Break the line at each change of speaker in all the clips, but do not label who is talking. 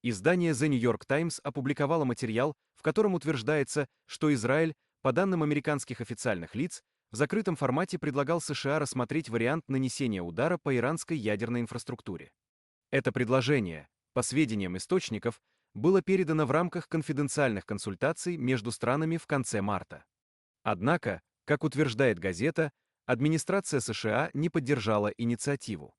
Издание The New York Times опубликовало материал, в котором утверждается, что Израиль, по данным американских официальных лиц, в закрытом формате предлагал США рассмотреть вариант нанесения удара по иранской ядерной инфраструктуре. Это предложение, по сведениям источников, было передано в рамках конфиденциальных консультаций между странами в конце марта. Однако, как утверждает газета, администрация США не поддержала инициативу.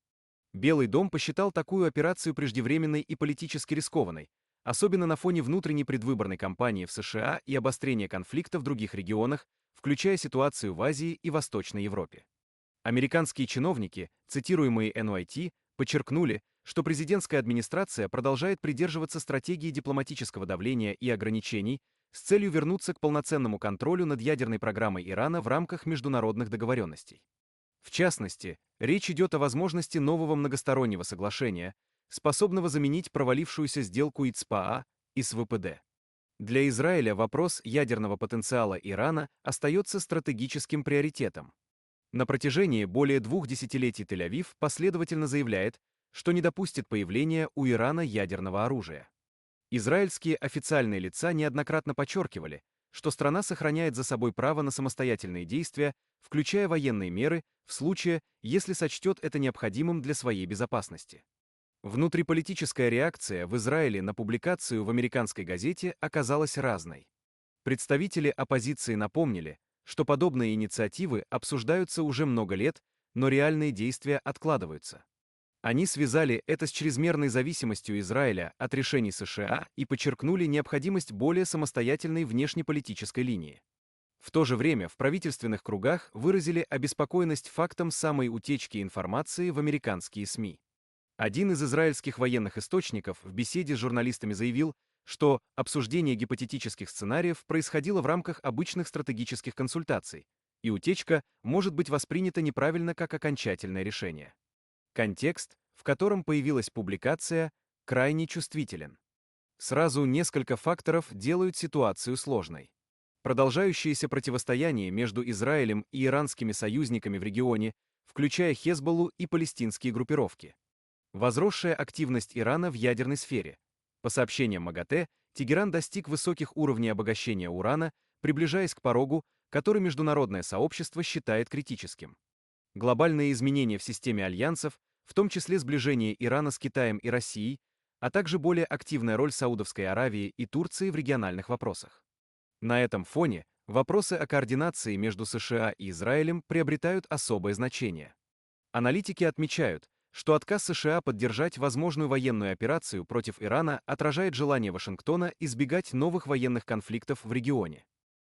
Белый дом посчитал такую операцию преждевременной и политически рискованной, особенно на фоне внутренней предвыборной кампании в США и обострения конфликта в других регионах, включая ситуацию в Азии и Восточной Европе. Американские чиновники, цитируемые NYT, подчеркнули, что президентская администрация продолжает придерживаться стратегии дипломатического давления и ограничений с целью вернуться к полноценному контролю над ядерной программой Ирана в рамках международных договоренностей. В частности, речь идет о возможности нового многостороннего соглашения, способного заменить провалившуюся сделку ИЦПА и СВПД. Для Израиля вопрос ядерного потенциала Ирана остается стратегическим приоритетом. На протяжении более 2 десятилетий Тель-Авив последовательно заявляет, что не допустит появления у Ирана ядерного оружия. Израильские официальные лица неоднократно подчеркивали, что страна сохраняет за собой право на самостоятельные действия, включая военные меры, в случае, если сочтет это необходимым для своей безопасности. Внутриполитическая реакция в Израиле на публикацию в американской газете оказалась разной. Представители оппозиции напомнили, что подобные инициативы обсуждаются уже много лет, но реальные действия откладываются. Они связали это с чрезмерной зависимостью Израиля от решений США и подчеркнули необходимость более самостоятельной внешнеполитической линии. В то же время в правительственных кругах выразили обеспокоенность фактом самой утечки информации в американские СМИ. Один из израильских военных источников в беседе с журналистами заявил, что обсуждение гипотетических сценариев происходило в рамках обычных стратегических консультаций, и утечка может быть воспринята неправильно как окончательное решение. Контекст, в котором появилась публикация, крайне чувствителен. Сразу несколько факторов делают ситуацию сложной. Продолжающееся противостояние между Израилем и иранскими союзниками в регионе, включая Хезболлу и палестинские группировки. Возросшая активность Ирана в ядерной сфере. По сообщениям МАГАТЭ, Тегеран достиг высоких уровней обогащения урана, приближаясь к порогу, который международное сообщество считает критическим. Глобальные изменения в системе альянсов, в том числе сближение Ирана с Китаем и Россией, а также более активная роль Саудовской Аравии и Турции в региональных вопросах. На этом фоне вопросы о координации между США и Израилем приобретают особое значение. Аналитики отмечают, что отказ США поддержать возможную военную операцию против Ирана отражает желание Вашингтона избегать новых военных конфликтов в регионе.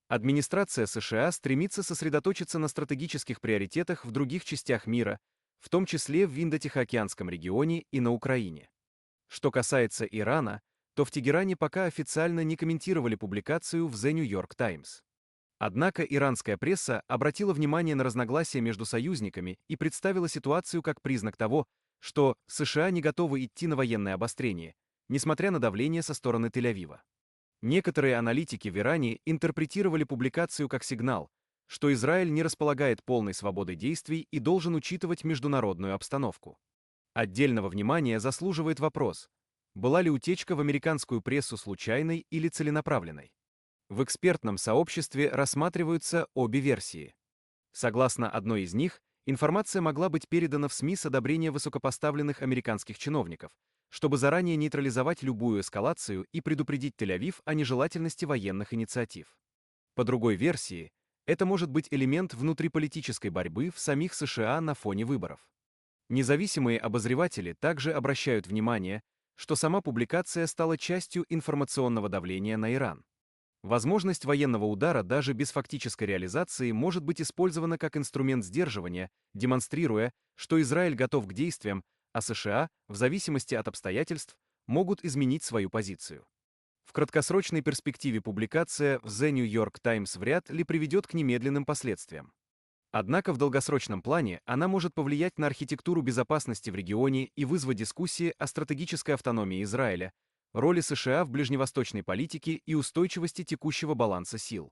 Администрация США стремится сосредоточиться на стратегических приоритетах в других частях мира, в том числе в Индо-Тихоокеанском регионе и на Украине. Что касается Ирана, то в Тегеране пока официально не комментировали публикацию в The New York Times. Однако иранская пресса обратила внимание на разногласия между союзниками и представила ситуацию как признак того, что США не готовы идти на военное обострение, несмотря на давление со стороны Тель-Авива. Некоторые аналитики в Иране интерпретировали публикацию как сигнал, что Израиль не располагает полной свободой действий и должен учитывать международную обстановку. Отдельного внимания заслуживает вопрос, была ли утечка в американскую прессу случайной или целенаправленной. В экспертном сообществе рассматриваются обе версии. Согласно одной из них, информация могла быть передана в СМИ с одобрения высокопоставленных американских чиновников, чтобы заранее нейтрализовать любую эскалацию и предупредить Тель-Авив о нежелательности военных инициатив. По другой версии, это может быть элемент внутриполитической борьбы в самих США на фоне выборов. Независимые обозреватели также обращают внимание, что сама публикация стала частью информационного давления на Иран. Возможность военного удара даже без фактической реализации может быть использована как инструмент сдерживания, демонстрируя, что Израиль готов к действиям, а США, в зависимости от обстоятельств, могут изменить свою позицию. В краткосрочной перспективе публикация в The New York Times вряд ли приведет к немедленным последствиям. Однако в долгосрочном плане она может повлиять на архитектуру безопасности в регионе и вызвать дискуссии о стратегической автономии Израиля, роли США в ближневосточной политике и устойчивости текущего баланса сил.